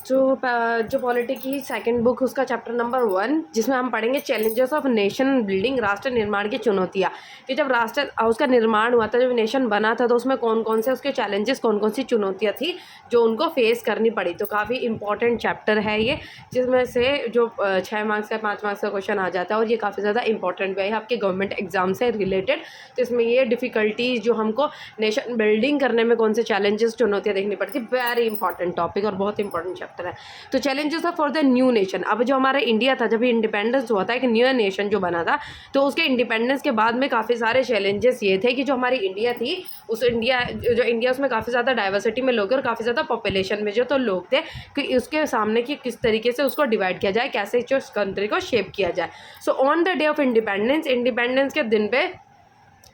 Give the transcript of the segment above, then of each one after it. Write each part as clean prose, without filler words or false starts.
जो पॉलिटी की second book उसका चैप्टर नंबर 1, जिसमें हम पढ़ेंगे चैलेंजेस ऑफ नेशन बिल्डिंग, राष्ट्र निर्माण की चुनौतियाँ। कि जब राष्ट्र उसका निर्माण हुआ था, जब नेशन बना था, तो उसमें कौन कौन से उसके चैलेंजेस, कौन कौन सी चुनौतियाँ थी जो उनको फेस करनी पड़ी। तो काफ़ी इंपॉर्टेंट चैप्टर है ये, जिसमें से जो 6 मार्क्स का 5 मार्क्स का क्वेश्चन आ जाता है, और ये काफ़ी ज़्यादा इंपॉर्टेंट भी है आपके गवर्नमेंट एग्जाम से रिलेटेड। तो इसमें ये डिफ़िकल्टीज जो हमको नेशन बिल्डिंग करने में कौन से चैलेंजेस, चुनौतियाँ देखनी पड़ती, वेरी इंपॉर्टेंट टॉपिक और बहुत इंपॉर्टेंट चैप्टर है। तो challenges of for the new nation. अब जो हमारा इंडिया था, जब इंडिपेंडेंस हुआ था, एक न्यू नेशन जो बना था, तो उसके इंडिपेंडेंस के बाद में काफ़ी सारे चैलेंजेस ये थे कि जो हमारी इंडिया थी, उस इंडिया उसमें काफ़ी ज़्यादा डाइवर्सिटी में लोग और काफ़ी ज़्यादा पॉपुलेशन में जो तो लोग थे, कि उसके सामने कि किस तरीके से उसको डिवाइड किया जाए, कैसे जो कंट्री को शेप किया जाए। So on the day of independence के दिन पे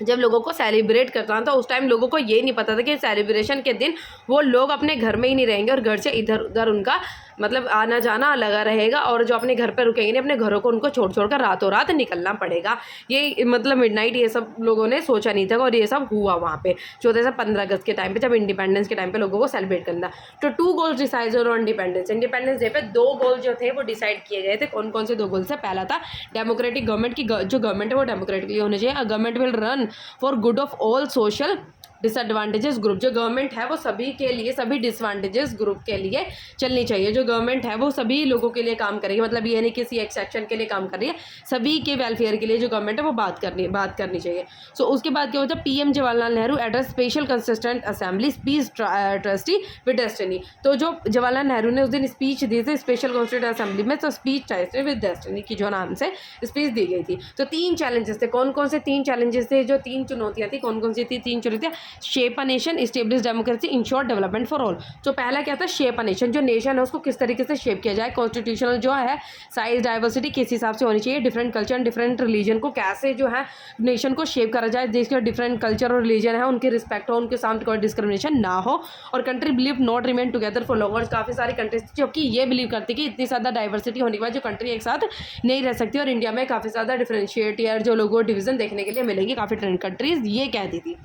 जब लोगों को सेलिब्रेट करता था, उस टाइम लोगों को ये नहीं पता था कि सेलिब्रेशन के दिन वो लोग अपने घर में ही नहीं रहेंगे और घर से इधर उधर उनका मतलब आना जाना लगा रहेगा, और जो अपने घर पर रुकेंगे नहीं, अपने घरों को उनको छोड़ कर रातों रात निकलना पड़ेगा। ये मतलब मिडनाइट ये सब लोगों ने सोचा नहीं था, और ये सब हुआ वहाँ पे 14 से 15 अगस्त के टाइम पे, जब इंडिपेंडेंस के टाइम पे लोगों को सेलिब्रेट करना। तो 2 goals decide on independence day पे 2 गोल जो थे वो डिसाइड किए गए थे। कौन कौन से 2 गोल्स है? पहला था डेमोक्रेटिक गवर्नमेंट की, जो गवर्नमेंट है वो डेमोक्रेटिकली होनी चाहिए। Government will run for good of all social disadvantages group. जो गवर्नमेंट है वो सभी के लिए, सभी डिसएडवांटेजेस ग्रुप के लिए चलनी चाहिए। जो गवर्नमेंट है वो सभी लोगों के लिए काम करेगी, मतलब ये नहीं किसी एक सेक्शन के लिए काम कर रही है, सभी के वेलफेयर के लिए जो गवर्नमेंट है वो बात करनी चाहिए। सो उसके बाद क्या होता है? PM Jawaharlal Nehru address special consistent assembly speech trustee with destiny. तो जो जवाहरलाल नेहरू ने उस दिन स्पीच दी थी स्पेशल कॉन्स्टिट्यूंट असेंबली में, तो स्पीच ट्रस्टी विद डेस्टिनी की जो नाम से स्पीच दी गई थी। तो 3 चैलेंजेस थे। कौन कौन से 3 चैलेंजेस थे? जो 3 चुनौतियाँ थी, कौन कौन सी थी 3 चुनौतियाँ? Shape a nation, establish democracy, ensure development for all. तो पहला क्या था? Shape a nation. जो नेशन है उसको किस तरीके से शेप किया जाए, कॉन्स्टिट्यूशनल जो है साइज डाइवर्सिटी किस हिसाब से होनी चाहिए, different culture and different religion को कैसे जो है नेशन को शेप करा जाए, देश के डिफरेंट कल्चर और रिलीजन है उनकी रिस्पेक्ट हो, उनके साथ कोई डिस्क्रिमिनेशन ना हो, और country believe not remain together for long. काफ़ी सारी कंट्रीज जो कि ये बिलीव करती कि इतनी ज़्यादा डाइवर्सिटी होने के बाद जो कंट्री एक साथ नहीं रह सकती, और इंडिया में काफ़ी ज़्यादा डिफरेंशिएट या जो लोगों डिवीजन देखने के लिए मिलेंगे काफ़ी कंट्रीज ये कहती थी।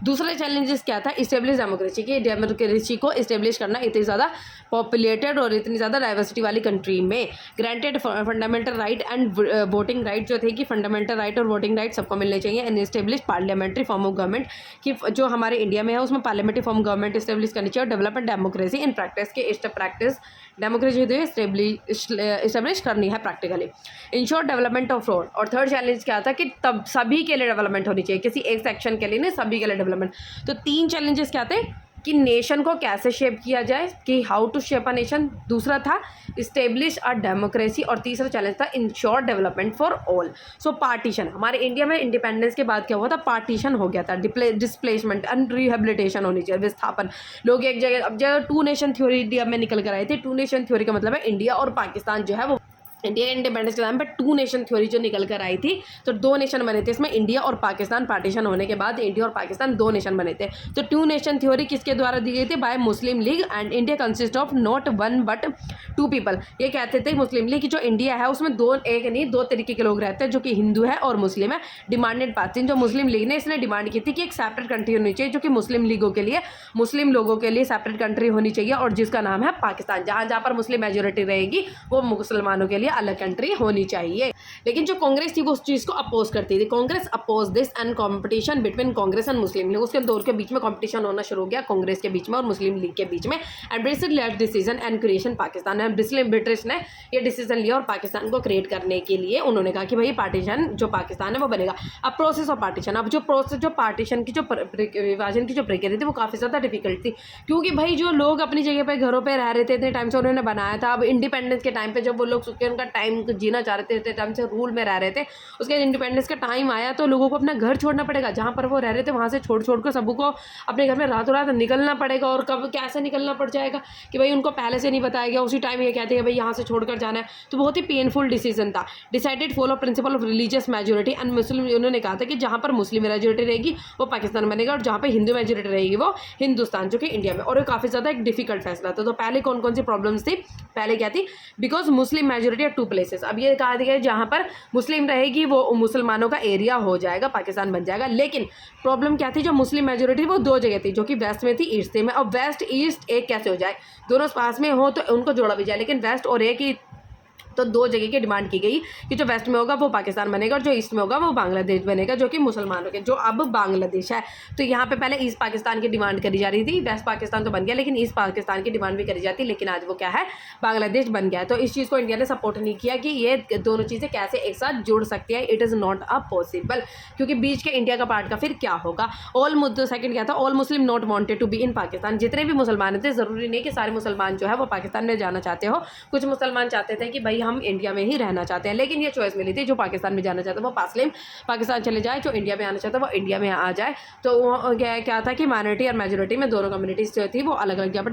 दूसरा चैलेंजेस क्या था? इस्टेब्लिश डेमोक्रेसी की, डेमोक्रेसी को इस्टेब्लिश करना इतनी ज़्यादा पॉपुलेटेड और इतनी ज़्यादा डाइवर्सिटी वाली कंट्री में। Granted fundamental right and voting right जो थे कि फंडामेंटल राइट और वोटिंग राइट सबको मिलने चाहिए। And establish parliamentary form of government की जो हमारे इंडिया में है उसमें पार्लियामेंट्री फॉर्म गवर्नमेंट इस्टेब्लिश करनी चाहिए। और डेवलपमेंट डेमोक्रेसी इन प्रैक्टिस के प्रैक्टिस डेमोक्रेसी इस्टेब्लिश करनी है practically. Ensure development of road. और थर्ड चैलेंज क्या था? कि तब सभी के लिए डेवलपमेंट होनी चाहिए, किसी एक सेक्शन के लिए नहीं, सभी के लिए डेवलपमेंट। तो 3 चैलेंजेस क्या थे? कि नेशन को कैसे शेप किया जाए, कि how to shape a nation. दूसरा था इस्टेब्लिश अ डेमोक्रेसी, और तीसरा चैलेंज था ensure development for all. So partition, हमारे इंडिया में इंडिपेंडेंस के बाद क्या हुआ था? पार्टीशन हो गया था, डिस्प्लेसमेंट एंड रिहेबिलिटेशन होनी चाहिए, विस्थापन। लोग एक जगह, अब जो 2 नेशन थ्योरी इंडिया में निकल कर आए थे, 2 नेशन थ्योरी का मतलब है इंडिया और पाकिस्तान जो है वो, इंडिया इंडिपेंडेंस के टाइम पे 2 नेशन थ्योरी जो निकल कर आई थी, तो 2 नेशन बने थे इसमें, इंडिया और पाकिस्तान। पार्टीशन होने के बाद इंडिया और पाकिस्तान 2 नेशन बने थे। तो 2 नेशन थ्योरी किसके द्वारा दी गई थी? Bye Muslim league. And India consist of not 1 but 2 people. ये कहते थे मुस्लिम लीग कि जो इंडिया है उसमें 2 तरीके के लोग रहते हैं, जो कि हिंदू है और मुस्लिम है। डिमांडेड पाकिस्तान, जो मुस्लिम लीग ने इसने डिमांड की थी कि एक सेपरेट कंट्री होनी चाहिए, जो कि मुस्लिम लोगों के लिए सेपरेट कंट्री होनी चाहिए, और जिसका नाम है पाकिस्तान। जहाँ जहाँ पर मुस्लिम मेजोरिटी रहेगी वो मुसलमानों के लिए अलग कंट्री होनी चाहिए। लेकिन जो कांग्रेस थी वो उस चीज़ को अपोज करती थी। Congress oppose this and competition between Congress and Muslim League. उसके दौर के बीच में कंपटीशन होना शुरू हो गया कांग्रेस के बीच में और मुस्लिम लीग के बीच में। And British led decision and creation Pakistan. And British ने ये डिसीजन लिया और पाकिस्तान को क्रिएट करने के लिए उन्होंने कहा कि भाई पार्टीशन जो पाकिस्तान है वो बनेगा। अब प्रोसेस ऑफ पार्टीशन, अब जो पार्टीशन की जो विभाजन की जो प्रक्रिया थी वो काफ़ी ज़्यादा डिफिकल्ट थी, क्योंकि भाई जो लोग अपनी जगह पर घरों पर रह रहे थे इतने टाइम से उन्होंने बनाया था। अब इंडिपेंडेंस के टाइम पर जब वो लोग उनका टाइम जीना चाह रहे थे, इतने टाइम से रूल में रह रहे थे, उसके इंडिपेंडेंस का टाइम आया तो लोगों को अपना घर छोड़ना पड़ेगा। जहाँ पर वो रह रहे थे वहाँ से छोड़ कर सबको अपने घर में रातों रात निकलना पड़ेगा। और कब कैसे निकलना पड़ जाएगा कि भाई उनको पहले से नहीं बताया गया, उसी टाइम ये कहते हैं भाई यहाँ से छोड़कर जाना है। तो बहुत ही पेनफुल डिसीजन था। Decided follow principle of religious majority and Muslim. उन्होंने कहा था कि जहाँ पर मुस्लिम मेजोरिटी रहेगी वो पाकिस्तान बनेगा, और जहाँ पर हिंदू मेजोरिटी रहेगी वो हिंदुस्तान, जो कि इंडिया में। और ये काफ़ी ज़्यादा एक डिफिकल्ट फैसला था। तो पहले कौन कौन सी प्रॉब्लम्स थी? पहले क्या थी? Because Muslim majority 2 places. अब ये कहा गया जहाँ पर मुस्लिम रहेगी वो मुसलमानों का एरिया हो जाएगा, पाकिस्तान बन जाएगा। लेकिन प्रॉब्लम क्या थी, जो मुस्लिम मेजोरिटी वो 2 जगह थी, जो कि वेस्ट में थी, ईस्ट में। अब वेस्ट ईस्ट एक कैसे हो जाए, दोनों पास में हो तो उनको जोड़ा भी जाए, लेकिन वेस्ट और एक ही, तो 2 जगह की डिमांड की गई कि जो वेस्ट में होगा वो पाकिस्तान बनेगा और जो ईस्ट में होगा वो बांग्लादेश बनेगा, जो कि मुसलमानों के, जो अब बांग्लादेश है। तो यहाँ पे पहले ईस्ट पाकिस्तान की डिमांड करी जा रही थी, वेस्ट पाकिस्तान तो बन गया, लेकिन ईस्ट पाकिस्तान की डिमांड भी करी जाती, लेकिन आज वो क्या है, बांग्लादेश बन गया है। तो इस चीज़ को इंडिया ने सपोर्ट नहीं किया कि ये दोनों चीज़ें कैसे एक साथ जुड़ सकती है, it is not a possible, क्योंकि बीच के इंडिया का पार्ट का फिर क्या होगा। ऑल मुद्दे सेकंड क्या था, all Muslim not wanted to be in Pakistan. जितने भी मुसलमान थे, ज़रूरी नहीं कि सारे मुसलमान जो है वो पाकिस्तान में जाना चाहते हो, कुछ मुसलमान चाहते थे कि भाई हम इंडिया में ही रहना चाहते हैं, लेकिन ये चॉइस मिली थी, जो पाकिस्तान में जाना चाहता है वो पाकिस्तान चले जाए, जो इंडिया में आना चाहता है वो इंडिया में आ जाए। तो क्या था कि माइनॉरिटी और मेजोरिटी में दोनों कम्युनिटीज जो थी वो अलग अलग जगह पर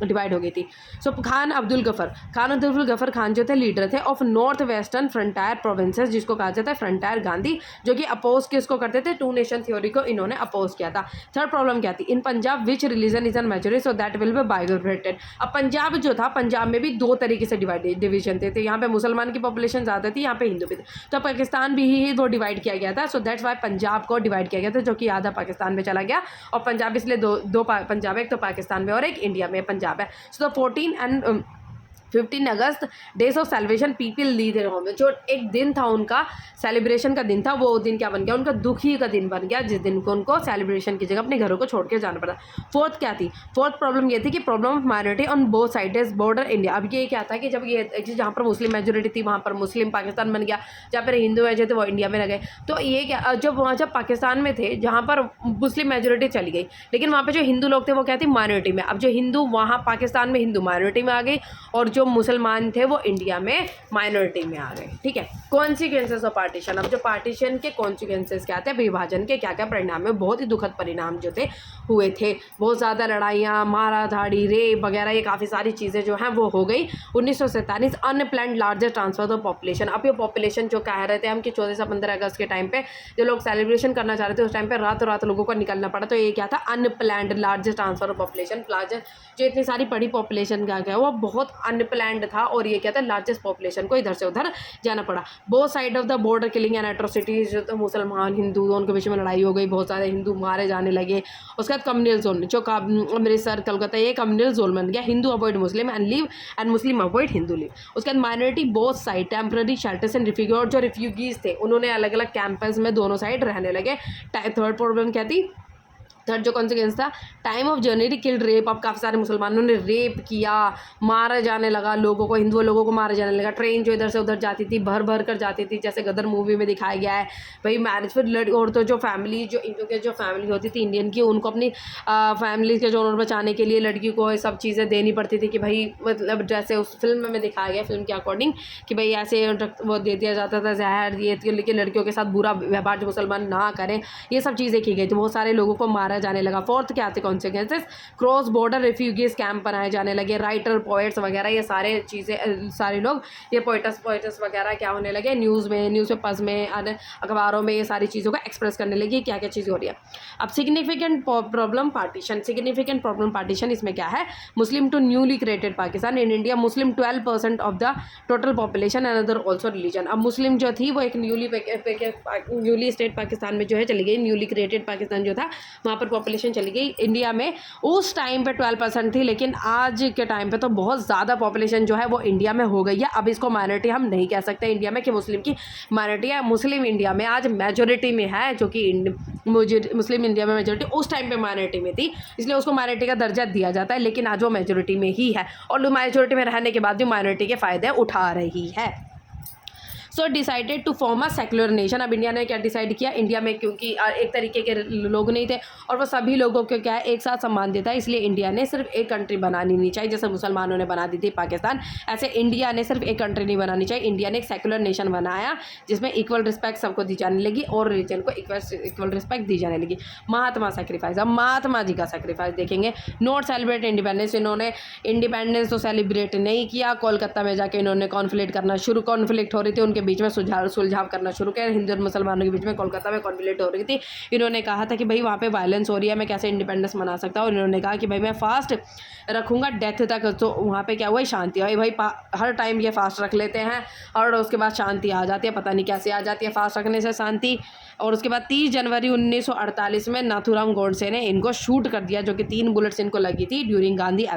डिवाइड हो गई थी। सो खान अब्दुल गफर खान जो थे लीडर थे of north western frontier provinces, जिसको कहा जाता है फ्रंटायर गांधी, जो कि अपोज किसको करते थे, 2 नेशन थ्योरी को इन्होंने अपोज किया था। थर्ड प्रॉब्लम क्या थी, in Punjab which religion is an majority so that will be bifurcated. अब पंजाब जो था, पंजाब में भी 2 तरीके से डिवीजन थे, तो यहाँ पे मुसलमान की पॉपुलेशन ज़्यादा थी, यहाँ पे हिंदू भी थे, तो पाकिस्तान भी ही वो डिवाइड किया गया था। सो दैट्स वाई पंजाब को डिवाइड किया गया था, जो कि आधा पाकिस्तान में चला गया, और पंजाब इसलिए दो पंजाब है, एक तो पाकिस्तान में और एक इंडिया में पंजाब है। So 14 and 15 August days of celebration people leave their home, जो एक दिन था उनका सेलिब्रेशन का दिन था, वो दिन क्या बन गया, उनका दुखी का दिन बन गया, जिस दिन को उनको सेलिब्रेशन की जगह अपने घरों को छोड़ के जाना पड़ा। फोर्थ क्या थी, फोर्थ प्रॉब्लम ये थी कि problem of minority on both sides border India. अब ये क्या था कि जब ये जहाँ पर मुस्लिम मेजोरिटी थी वहाँ पर मुस्लिम पाकिस्तान बन गया, जहाँ पर हिंदू है जो थे वो इंडिया में रह गए। तो ये क्या, जब पाकिस्तान में थे जहाँ पर मुस्लिम मेजोरिटी चली गई, लेकिन वहाँ पर जो हिंदू लोग थे वो क्या थी, माइनॉरिटी में। अब जो हिंदू वहाँ पाकिस्तान में हिंदू माइनॉरिटी में आ गई, और जो मुसलमान थे वो इंडिया में माइनॉरिटी में आ गए। ठीक है, कॉन्सिक्वेंसेस ऑफ पार्टीशन। अब जो पार्टीशन के कॉन्सिक्वेंसेस क्या थे, विभाजन के क्या क्या परिणाम है, बहुत ही दुखद परिणाम जो थे हुए थे, बहुत ज़्यादा लड़ाइयाँ, मारा धाड़ी, रेप वगैरह, ये काफ़ी सारी चीज़ें जो हैं वो हो गई। 1947 unplanned larger transfer of population. अब ये पॉपुलेशन जो कह रहे थे हम कि 14 से 15 अगस्त के टाइम पे जो लोग सेलिब्रेशन करना चाह रहे थे, उस टाइम पे रातों रात लोगों को निकलना पड़ा। तो ये क्या था, unplanned larger transfer of population. जो इतनी सारी बड़ी पॉपुलेशन का क्या, वो बहुत अनप्लान्ड था, और ये क्या था, लार्जेस्ट पॉपुलेशन को इधर से उधर जाना पड़ा। Both side of the border killing and atrocities, तो मुसलमान हिंदू उनके बीच में लड़ाई हो गई, बहुत सारे हिंदू मारे जाने लगे। उसके बाद कम्युनल जोन, जो अमृतसर कलकत्ता, ये कम्युनल जोन बन गया। Hindu avoid Muslim and leave and Muslim avoid Hindu leave. उसके बाद minority both side temporary shelters and refugee, और जो रिफ्यूजीज थे उन्होंने अलग अलग कैंपस में दोनों साइड रहने लगे। थर्ड प्रॉब्लम क्या थी, थर्ड जो कॉन्सिक्वेंस था, time of journey killed rape. अब काफ़ी सारे मुसलमानों ने रेप किया, मारा जाने लगा लोगों को, हिंदू लोगों को मारा जाने लगा। ट्रेन जो इधर से उधर जाती थी भर भर कर जाती थी, जैसे गदर मूवी में दिखाया गया है। भाई मैरिज फिर और तो जो फैमिली, जो इनके के जो फैमिली होती थी इंडियन की, उनको अपनी फैमिली के जो बचाने के लिए लड़की को ये सब चीज़ें देनी पड़ती थी कि भाई, मतलब जैसे उस फिल्म में दिखाया गया, फिल्म के अकॉर्डिंग, कि भाई ऐसे वो दे दिया जाता था जहर, ये लेकिन लड़कियों के साथ बुरा व्यवहार जो मुसलमान ना करें, ये सब चीज़ें की गई थी। बहुत सारे लोगों को मारा जाने लगा। फोर्थ क्या थे consequences, cross border refugees camp बनाए जाने लगे। राइटर पोएट्स वगैरह ये सारे चीज़ें, सारे लोग ये पोएट्स वगैरह क्या होने लगे, न्यूज़ पेपर्स में, अखबारों में ये सारी चीज़ों को एक्सप्रेस करने लगी, क्या क्या चीज़ हो रही है। अब सिग्निफिकेंट प्रॉब्लम पार्टीशन, इसमें क्या है, Muslim to newly created Pakistan in India, Muslim 12% of the total population and other also religion. अब मुस्लिम जो थी वो एक न्यूली स्टेट पाकिस्तान में जो है चली गई, न्यूली क्रिएटेड पाकिस्तान जो था वहाँ पर पॉपुलेशन चली गई। इंडिया में उस टाइम पे 12% थी, लेकिन आज के टाइम पे तो बहुत ज़्यादा पॉपुलेशन जो है वो इंडिया में हो गई है। अब इसको माइनॉरिटी हम नहीं कह सकते इंडिया में कि मुस्लिम की माइनॉरिटी है। मुस्लिम इंडिया में आज मेजोरिटी में है, जो कि मुस्लिम इंडिया में मेजोरिटी उस टाइम पे माइनॉरिटी में थी, इसलिए उसको माइनॉरिटी का दर्जा दिया जाता है, लेकिन आज वो मेजोरिटी में ही है, और मेजोरिटी में रहने के बाद भी माइनॉरिटी के फ़ायदे उठा रही है। So decided to form a secular nation. अब इंडिया ने क्या डिसाइड किया, इंडिया में क्योंकि एक तरीके के लोग नहीं थे और वो सभी लोगों को क्या है एक साथ सम्मान देता है, इसलिए इंडिया ने सिर्फ एक कंट्री बनानी नहीं चाहिए, जैसे मुसलमानों ने बना दी थी पाकिस्तान, ऐसे इंडिया ने सिर्फ एक कंट्री नहीं बनानी चाहिए। इंडिया ने एक सेक्युलर नेशन बनाया जिसमें इक्वल रिस्पेक्ट सबको दी जाने लगी और रिलीजन को इक्वल रिस्पेक्ट दी जाने लगी। महात्मा सेक्रीफाइस, अब महात्मा जी का सेक्रीफाइस देखेंगे। नॉट सेलिब्रेट इंडिपेंडेंस, इन्होंने इंडिपेंडेंस तो सेलिब्रेट नहीं किया, कोलकाता में जाके इन्होंने कॉन्फ्लिक्ट हो रही थी उनके बीच में सुलझाव करना शुरू किया। हिंदू और मुसलमानों के बीच में कोलकाता में कॉन्फ्लिक्ट हो रही थी। इन्होंने कहा था कि भाई वहाँ पे वायलेंस हो रही है, मैं कैसे इंडिपेंडेंस मना सकता हूँ। और इन्होंने कहा कि भाई मैं फास्ट रखूँगा डेथ तक। तो वहाँ पे क्या हुआ, शांति हुई। भाई हर टाइम ये फास्ट रख लेते हैं और उसके बाद शांति आ जाती है, पता नहीं कैसे आ जाती है फास्ट रखने से शांति। और उसके बाद 30 जनवरी 1948 में नाथूराम गोडसे ने इनको शूट कर दिया, जो कि 3 बुलेट्स इनको लगी थी ड्यूरिंग गांधी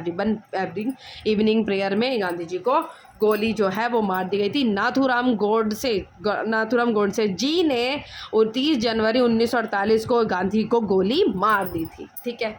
इवनिंग प्रेयर में। गांधी जी को गोली जो है वो मार दी गई थी। नाथूराम गोडसे जी ने 30 जनवरी 1948 को गांधी को गोली मार दी थी। ठीक है,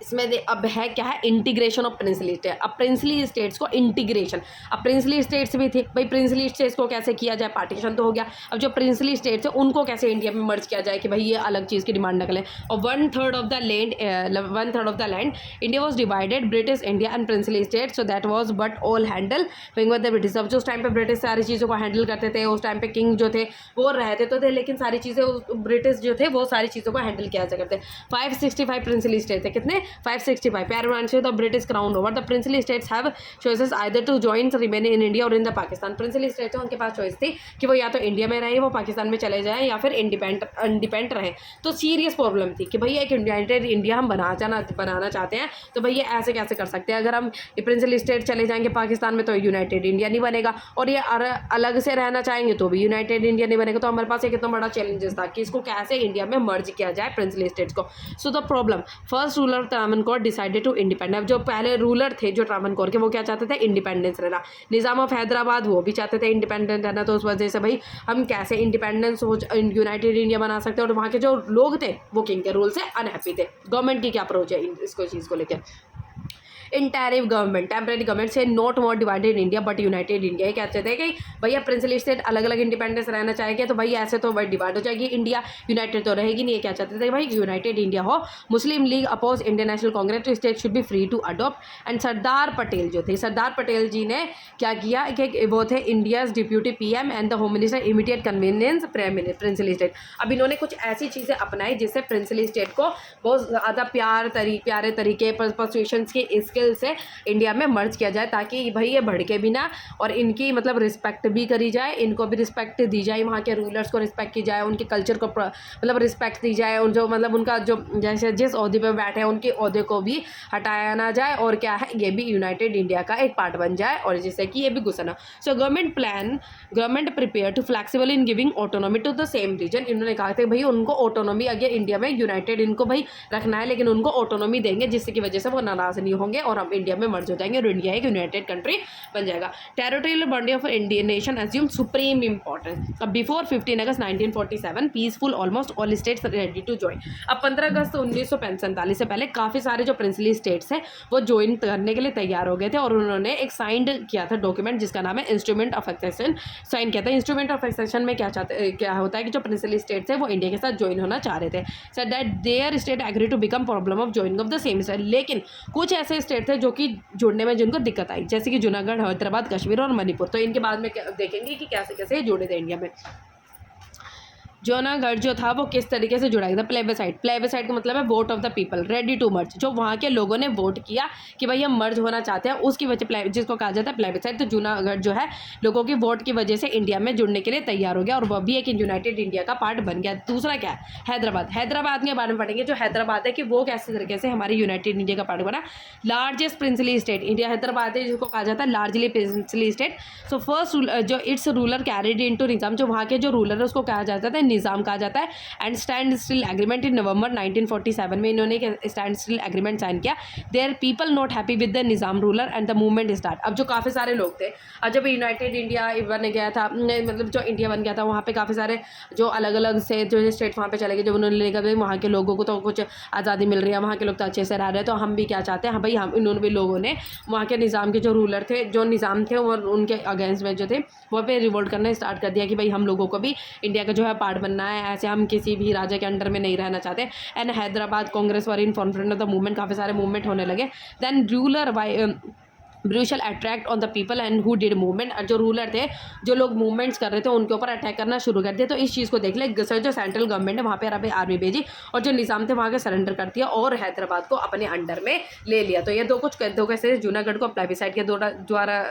इसमें अब है क्या है, इंटीग्रेशन ऑफ प्रिंसली स्टेट। अब प्रिंसली स्टेट्स को इंटीग्रेशन, अब प्रिंसली स्टेट्स भी थे भाई, प्रिंसली स्टेट्स को कैसे किया जाए, पार्टीशन तो हो गया। अब जो प्रिंसली स्टेट्स है उनको कैसे इंडिया में मर्ज किया जाए कि भाई ये अलग चीज़ की डिमांड न करें। और 1/3 of the land India was divided British India and princely state, so that was but all handle with the British. अब जो उस टाइम पे ब्रिटिश सारी चीज़ों को हैंडल करते थे, उस टाइम पे किंग जो थे वो रहते तो थे, लेकिन सारी चीज़ें ब्रिटिश जो थे वो सारी चीज़ों को हैंडल किया जा करते। 565 प्रिंसली स्टेट थे, कितने, 565। Paramountship the British crown over the princely states have choices either to join, remain in India or in the Pakistan। Princely states उनके पास चॉइस थी कि वो या तो इंडिया में रहे, वो पाकिस्तान में चले जाएं, या फिर इंडिपेंडेंट रहे। तो सीरियस प्रॉब्लम थी कि भैया एक यूनाइटेड इंडिया हम बनाना चाहते हैं, तो भैया ऐसे कैसे कर सकते हैं। अगर हम प्रिंसली स्टेट चले जाएंगे पाकिस्तान में तो यूनाइटेड इंडिया नहीं बनेगा, और ये अलग से रहना चाहेंगे तो भी यूनाइटेड इंडिया नहीं बनेगा। तो हमारे पास एक इतना बड़ा चैलेंजेस था कि इसको कैसे इंडिया में मर्ज किया जाए प्रिंसली स्टेट्स को। So the problem, first ruler Travancore decided to independent. जो पहले रूलर थे जो त्रावणकोर के, वो क्या चाहते थे, इंडिपेंडेंस रहना। निज़ाम ऑफ हैदराबाद वो भी चाहते थे इंडिपेंडेंट रहना। तो उस वजह से भाई हम कैसे इंडिपेंडेंस हो यूनाइटेड इंडिया बना सकते हैं। और वहाँ के जो लोग थे वो किंग के रूल से अनहैप्पी थे। गवर्नमेंट की क्या अप्रोच है इसको चीज़ को लेकर, इन टैरिफ गवर्नमेंट, टेम्परेरी गवर्नमेंट से not more divided India but United India. ये कहते थे कि भैया प्रिंसली स्टेट अलग अलग इंडिपेंडेंस रहना चाहेंगे, तो भाई ऐसे तो भाई डिवाइड हो जाएगी इंडिया, यूनाइटेड तो रहेगी नहीं। ये क्या चाहते थे भाई, यूनाइटेड इंडिया हो। Muslim League oppose Indian National Congress to state should be free to adopt. And Sardar Patel जो थे, सरदार पटेल जी ने क्या किया कि वो थे India's deputy PM and the home minister, immediate convenience princely state. अब इन्होंने कुछ ऐसी चीज़ें अपनाई जिससे प्रिंसली स्टेट को बहुत ज़्यादा प्यारे तरीके परसुएशंस के स्किल से इंडिया में मर्ज किया जाए, ताकि भाई ये भड़के भी ना, और इनकी मतलब रिस्पेक्ट भी करी जाए, इनको भी रिस्पेक्ट दी जाए, वहाँ के रूलर्स को रिस्पेक्ट की जाए, उनके कल्चर को मतलब रिस्पेक्ट दी जाए, उन जो मतलब उनका जो जैसे जिस ओहदे पे बैठे हैं उनके ओहदे को भी हटाया ना जाए, और क्या है ये भी यूनाइटेड इंडिया का एक पार्ट बन जाए, और जिससे कि ये भी घुसना। So government prepare to flexible in giving autonomy to the same region. इन्होंने कहा था भाई उनको ऑटोनॉमी, अगर इंडिया में यूनाइटेड इनको भाई रखना है, लेकिन उनको ऑटोनॉमी देंगे जिसकी वजह से वो नाराज नहीं होंगे और हम इंडिया में मर्ज हो जाएंगे और इंडिया एक यूनाइटेड कंट्री बन जाएगा। Territorial boundary of Indian nation assume supreme importance. अब before 15 August 1947 peaceful almost all states ready to join. अब 15 अगस्त 1947 से पहले काफ़ी सारे जो प्रिंसली स्टेट्स हैं वो ज्वाइन करने के लिए तैयार हो गए थे, और उन्होंने एक साइंड किया था डॉक्यूमेंट जिसका नाम है इंस्ट्रूमेंट ऑफ एक्सेशन, साइन किया था। इंस्ट्रूमेंट ऑफ एक्सेशन में क्या होता है कि जो प्रिंसली स्टेट्स है वो इंडिया के साथ ज्वाइन होना चाह रहे थे। So that their state agree to become problem of joining of the same state. लेकिन कुछ ऐसे स्टेट थे जो कि जुड़ने में जिनको दिक्कत आई, जैसे कि जूनागढ़, हैदराबाद, कश्मीर और मणिपुर। तो इनके बाद में देखेंगे कि कैसे कैसे जुड़े थे इंडिया में। जूनागढ़ जो था वो किस तरीके से जुड़ा गया था, प्लेबिसाइड का मतलब है vote of the people ready to merge. जो वहाँ के लोगों ने वोट किया कि भाई हम मर्ज होना चाहते हैं, उसकी वजह जिसको कहा जाता है प्लेबिसाइड। तो जूनागढ़ जो है लोगों की वोट की वजह से इंडिया में जुड़ने के लिए तैयार हो गया, और वह भी एक यूनाइटेड इंडिया का पार्ट बन गया। दूसरा क्या है, हैदराबाद के बारे में पढ़ेंगे। जो हैदराबाद है कि वो कैसे तरीके से हमारी यूनाइटेड इंडिया का पार्ट बना। Largest princely state India Hyderabad है, जिसको कहा जाता है largely princely state. So first जो इट्स रूलर कैरिड इनटू निज़ाम, जो वहाँ के जो रूलर है उसको कहा जाता है निज़ाम कहा जाता है। And stand still agreement in November 1947 में इन्होंने एक स्टैंड स्टिल एग्रीमेंट साइन किया। There people not happy with the Nizam ruler and the movement start. अब जो काफ़ी सारे लोग थे, और जब यूनाइटेड इंडिया बन गया था, मतलब जो इंडिया बन गया था, वहाँ पे काफ़ी सारे जो अलग अलग से जो स्टेट वहाँ पे चले गए। जब उन्होंने लेकर भाई वहाँ के लोगों को तो कुछ आज़ादी मिल रही है, वहाँ के लोग तो अच्छे से रह रहे हैं, तो हम भी क्या चाहते हैं, हाँ भाई हम इन्होंने भी लोगों ने वहाँ के निज़ाम के जो रूलर थे, जो निज़ाम थे और उनके अगेंस्ट में जो थे वहाँ पे रिवोल्ट करना स्टार्ट कर दिया कि भाई हम लोगों को भी इंडिया का जो है पार्ट बनना है, ऐसे हम किसी भी राजा के अंडर में नहीं रहना चाहते। And Hyderabad Congress were in front of the movement, काफ़ी सारे मूवमेंट होने लगे। Then ruler brutal attract on the people and who did movement, जो रूलर थे, जो लोग मूवमेंट्स कर रहे थे उनके ऊपर अटैक करना शुरू कर दिया। तो इस चीज़ को देख ले सर, जो सेंट्रल गवर्नमेंट है वहाँ पे अरब आर्मी भेजी और जो निज़ाम थे वहाँ के सरेंडर कर दिया और हैदराबाद को अपने अंडर में ले लिया। तो ये दो कैसे जूनागढ़ को प्लेबिसाइड के द्वारा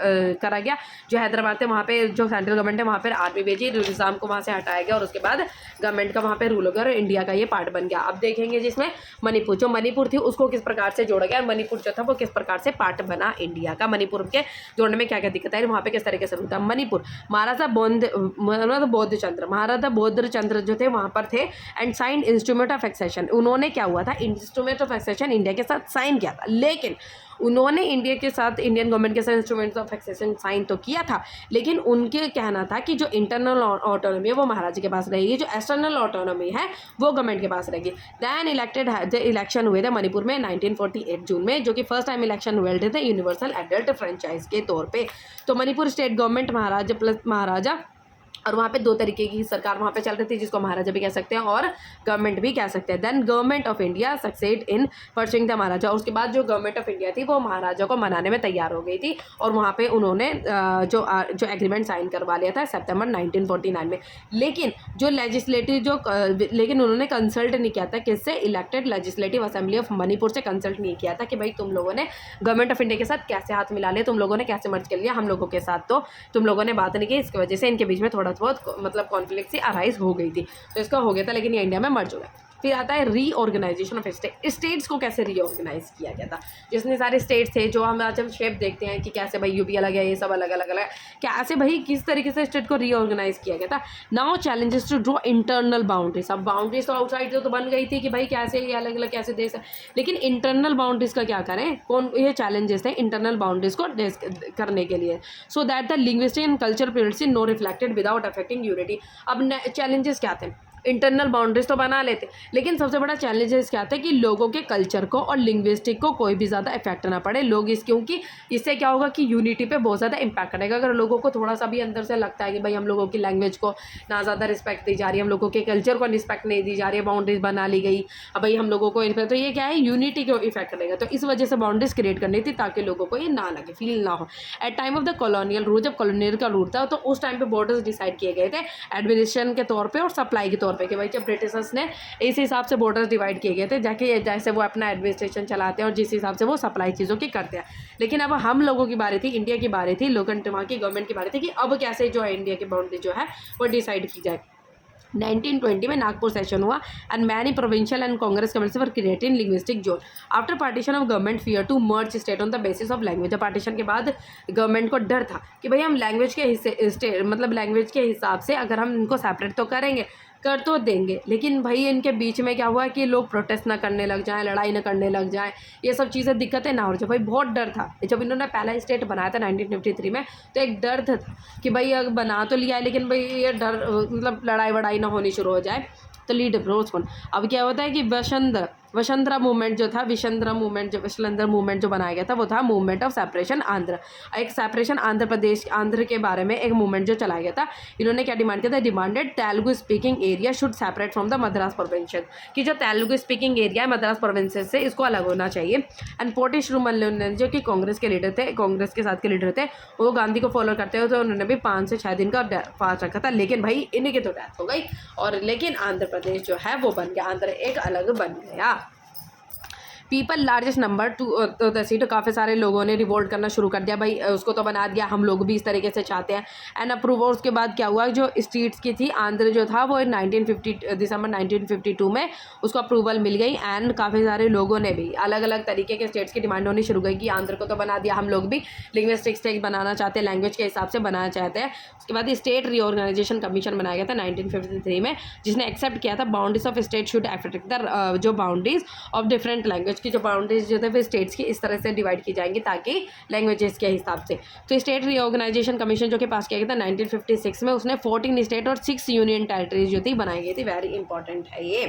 करा गया। जो हैदराबाद थे वहाँ पे जो सेंट्रल गवर्नमेंट है वहाँ पर आर्मी भेजी, निज़ाम को वहाँ से हटाया गया और उसके बाद गवर्नमेंट का वहाँ पे रूल हो गया और इंडिया का ये पार्ट बन गया। अब देखेंगे जिसमें मणिपुर, जो मणिपुर थी उसको किस प्रकार से जोड़ा गया, मणिपुर जो था वो किस प्रकार से पार्ट बना इंडिया का, मणिपुर के जोड़ने में क्या क्या दिक्कत आई, वहाँ पे किस तरीके से होता। मणिपुर, महाराजा बौद्ध चंद्र, महाराजा बौद्ध चंद्र जो थे वहाँ पर थे and sign instrument of accession. उन्होंने क्या हुआ था, इंस्ट्रूमेंट ऑफ एक्सेशन इंडिया के साथ साइन किया था, लेकिन उन्होंने इंडिया के साथ, इंडियन गवर्नमेंट के साथ इंस्ट्रूमेंट्स ऑफ एक्सेशन साइन तो किया था, लेकिन उनके कहना था कि जो इंटरनल ऑटोनॉमी है वो महाराजा के पास रहेगी, जो एक्सटर्नल ऑटोनॉमी है वो गवर्नमेंट के पास रहेगी। दैन इलेक्शन हुए थे मणिपुर में 1948 जून में, जो कि फर्स्ट टाइम इलेक्शन हुए थे यूनिवर्सल एडल्ट फ्रेंचाइज के तौर पे। तो मणिपुर स्टेट गवर्नमेंट महाराजा प्लस महाराजा, और वहाँ पे दो तरीके की सरकार वहाँ पे चल रही थी, जिसको महाराजा भी कह सकते हैं और गवर्नमेंट भी कह सकते हैं। Then government of India succeed in persuing the Maharaja, और उसके बाद जो गवर्नमेंट ऑफ इंडिया थी वो महाराजा को मनाने में तैयार हो गई थी और वहाँ पे उन्होंने जो एग्रीमेंट साइन करवा लिया था सितंबर 1949 में। लेकिन जो लेजिस्लेटिव लेकिन उन्होंने कंसल्ट नहीं किया था किससे, elected legislative assembly of Manipur से कंसल्ट नहीं किया था कि भाई तुम लोगों ने गवर्नमेंट ऑफ इंडिया के साथ कैसे हाथ मिला लिया, तुम लोगों ने कैसे मर्ज कर लिया हम लोगों के साथ, तो तुम लोगों ने बात नहीं की, इसकी वजह से इनके बीच में थोड़ा बहुत मतलब कॉन्फ्लिक्ट सी अराइज हो गई थी। तो इसका हो गया था, लेकिन ये इंडिया में मर्ज हो गया। फिर आता है रीऑर्गेनाइजेशन ऑफ स्टेट्स को कैसे रीऑर्गेनाइज किया गया था। जितने सारे स्टेट्स थे, जो हम आज हम शेप देखते हैं कि कैसे भाई यूपी अलग है, ये सब अलग अलग अलग, कैसे भाई किस तरीके से स्टेट को रीऑर्गेनाइज किया गया था। Now challenges to draw internal boundaries. अब बाउंड्रीज तो आउटसाइड तो बन गई थी कि भाई कैसे ये अलग अलग कैसे देश है, लेकिन इंटरनल बाउंड्रीज का क्या करें, कौन ये चैलेंजेस थे इंटरनल बाउंड्रीज को करने के लिए, so that the linguistic and culture purity no reflected without affecting unity. अब चैलेंजेस क्या थे, इंटरनल बाउंड्रीज तो बना लेते, लेकिन सबसे बड़ा चैलेंजेस क्या था कि लोगों के कल्चर को और लिंग्विस्टिक को कोई भी ज़्यादा इफेक्ट ना पड़े लोग क्योंकि इससे क्या होगा कि यूनिटी पे बहुत ज़्यादा इंपैक्ट करेगा। अगर लोगों को थोड़ा सा भी अंदर से लगता है कि भाई हम लोगों की लैंग्वेज को ना ज़्यादा रिस्पेक्ट दी जा रही है, हम लोगों के कल्चर को रिस्पेक्ट नहीं दी जा रही है, बाउंड्रीज बना ली गई, अब भाई हम लोगों को तो ये क्या है, यूनिटी को इफेक्ट करेगा। तो इस वजह से बाउंड्रीज क्रिएट करनी थी ताकि लोगों को ये ना लगे, फील ना हो। At time of the colonial rule, जब कॉलोनियल का रूल था तो उस टाइम पे बॉर्डर्स डिसाइड किए गए थे एडमिनिस्ट्रेशन के तौर पे और सप्लाई के तौर पे, कि भाई जब ब्रिटिशर्स ने इस हिसाब से बॉर्डर्स डिवाइड किए गए थे जाके जैसे वो अपना एडमिनिस्ट्रेशन चलाते हैं और जिस हिसाब से वो सप्लाई चीज़ों की करते हैं। लेकिन अब हम लोगों की बारी थी, इंडिया की बारी थी, लोकल वहाँ की गवर्नमेंट की बारी थी कि अब कैसे जो है इंडिया की बाउंड्री जो है वो डिसाइड की जाए। 1920 में नागपुर सेशन हुआ and many provincial and Congress committee for creating linguistic zone. After partition of government fear to merge state on the basis of language. Partition के बाद गवर्नमेंट को डर था कि भाई हम लैंग्वेज के हिस्से मतलब लैंग्वेज के हिसाब से अगर हम इनको सेपरेट तो करेंगे, कर तो देंगे, लेकिन भाई इनके बीच में क्या हुआ कि लोग प्रोटेस्ट ना करने लग जाएं, लड़ाई ना करने लग जाएं, ये सब चीज़ें दिक्कतें ना हो जाए। भाई बहुत डर था जब इन्होंने पहला स्टेट बनाया था 1953 में, तो एक डर था कि भाई अगर बना तो लिया है लेकिन भाई ये डर मतलब लड़ाई वड़ाई ना होनी शुरू हो जाए। तो लीड अप्रोच कौन, अब क्या होता है कि वशंधरा मूवमेंट जो था, विशंधरा मूवमेंट जो बनाया गया था वो था मूवमेंट ऑफ सेपरेशन आंध्र। एक सेपरेशन आंध्र प्रदेश आंध्र के बारे में एक मूवमेंट जो चलाया गया था। इन्होंने क्या डिमांड किया था, demanded Telugu speaking area should separate from the Madras province, कि जो तेलुगु स्पीकिंग एरिया है मद्रास प्रोविंसेस से इसको अलग होना चाहिए। एंड पोटी श्रीमल्लन जो कि कांग्रेस के लीडर थे, कांग्रेस के साथ के लीडर थे, वो गांधी को फॉलो करते हुए तो उन्होंने भी 5 से 6 दिन का फास्ट रखा था, लेकिन भाई इन्हीं की तो डेथ हो गई और लेकिन आंध्र प्रदेश जो है वो बन गया, आंध्र एक अलग बन गया। People largest number two the seat, काफ़ी सारे लोगों ने रिवोल्ट करना शुरू कर दिया, भाई उसको तो बना दिया, हम लोग भी इस तरीके से चाहते हैं। And approve. और उसके बाद क्या हुआ, जो स्टेट्स की थी आंध्र जो था वो दिसंबर 1952 में उसको अप्रूवल मिल गई। एंड काफ़ी सारे लोगों ने भी अलग अलग तरीके के स्टेट्स की डिमांड होनी शुरू गई कि आंध्र को तो बना दिया, हम लोग भी लिंग्विस्टिक स्टेट बनाना चाहते हैं, लैंग्वेज के हिसाब से बनाना चाहते हैं। उसके बाद स्टेट रीऑर्गेनाइजेशन कमीशन बनाया गया था 1953 में, जिसने एक्सेप्ट किया था boundaries of state should affect the जो बाउंड्रीज ऑफ डिफरेंट लैंग्वेज की जो बाउंड्रीज जो थे वो स्टेट्स की इस तरह से डिवाइड की जाएंगी ताकि लैंग्वेजेस के हिसाब से। तो स्टेट रीऑर्गेनाइजेशन कमीशन जो कि पास किया गया था 1956 में, उसने 14 स्टेट और 6 यूनियन टेरिटरीज जो थी बनाई गई थी। वेरी इंपॉर्टेंट है ये।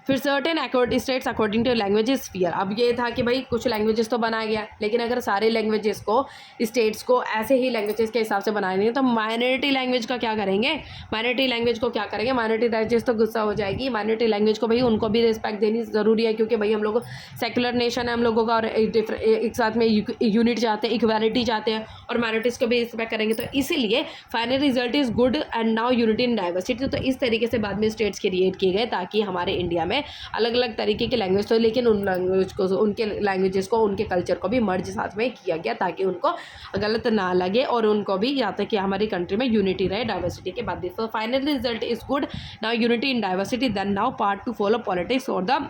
फिर certain states according to languages sphere. अब ये था कि भाई कुछ लैंग्वेजेस तो बनाया गया, लेकिन अगर सारे लैंग्वेजेस को स्टेट्स को ऐसे ही लैंग्वेजेस के हिसाब से बनाए नहीं तो माइनॉरिटी लैंग्वेज का क्या करेंगे, माइनॉरिटी लैंग्वेज को क्या करेंगे, माइनॉरिटी लैंग्वेज तो गुस्सा हो जाएगी। माइनॉरिटी लैंग्वेज को भाई उनको भी रिस्पेक्ट देनी ज़रूरी है, क्योंकि भाई हम लोग सेकुलर नेशन है हम लोगों का, और एक साथ में यूनिट चाहते हैं, इक्वालिटी चाहते हैं, और माइनॉरिटीज़ को भी रिस्पेक्ट करेंगे। तो इसीलिए final result is good and now unity in diversity. तो इस तरीके से बाद में स्टेट्स क्रिएट किए गए ताकि हमारे इंडिया में अलग अलग तरीके की लैंग्वेज तो, लेकिन उन लैंग्वेज को, उनके लैंग्वेजेस को, उनके कल्चर को भी मर्ज साथ में किया गया ताकि उनको गलत ना लगे और उनको भी यहाँ तक कि हमारी कंट्री में यूनिटी रहे डाइवर्सिटी के बाद भी। तो final result is good now unity in diversity, then now part to follow politics और the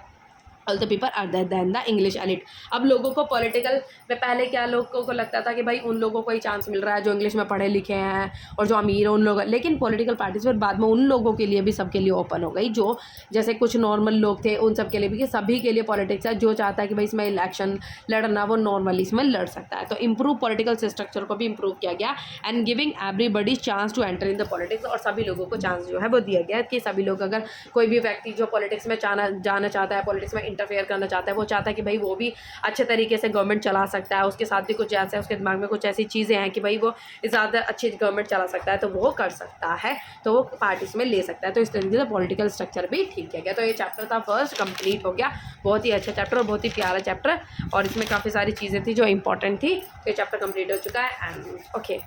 all the people other than the English elite. अब लोगों को पॉलिटिकल में पहले क्या लोगों को लगता था कि भाई उन लोगों को ही चांस मिल रहा है जो इंग्लिश में पढ़े लिखे हैं और जो अमीर है उन लोग, लेकिन पॉलिटिकल पार्टीज फिर बाद में उन लोगों के लिए भी सबके लिए ओपन हो गई, जो जैसे कुछ नॉर्मल लोग थे उन सब के लिए भी, कि सभी के लिए पॉलिटिक्स है। जो चाहता है कि भाई इसमें इलेक्शन लड़ना वो नॉर्मली इसमें लड़ सकता है। तो इम्प्रूव पॉलिटिकल स्ट्रक्चर को भी इम्प्रूव किया गया and giving everybody chance to enter in the politics. और सभी लोगों को चांस जो है वो दिया गया कि सभी लोग, अगर कोई भी व्यक्ति जो पॉलिटिक्स में जाना चाहता है, पॉलिटिक्स में इंटरफेयर करना चाहता है, वो चाहता है कि भाई वो भी अच्छे तरीके से गवर्नमेंट चला सकता है, उसके साथ भी कुछ ऐसा है, उसके दिमाग में कुछ ऐसी चीज़ें हैं कि भाई वो ज़्यादा अच्छी गवर्नमेंट चला सकता है, तो वो कर सकता है, तो वो पार्टीज में ले सकता है। तो इस तरीके से पॉलिटिकल स्ट्रक्चर भी ठीक किया गया। तो ये चैप्टर था फर्स्ट, कंप्लीट हो गया। बहुत ही अच्छा चैप्टर और बहुत ही प्यारा चैप्टर, और इसमें काफ़ी सारी चीज़ें थी जो इंपॉर्टेंट थी। तो ये चैप्टर कंप्लीट हो चुका है एंड ओके।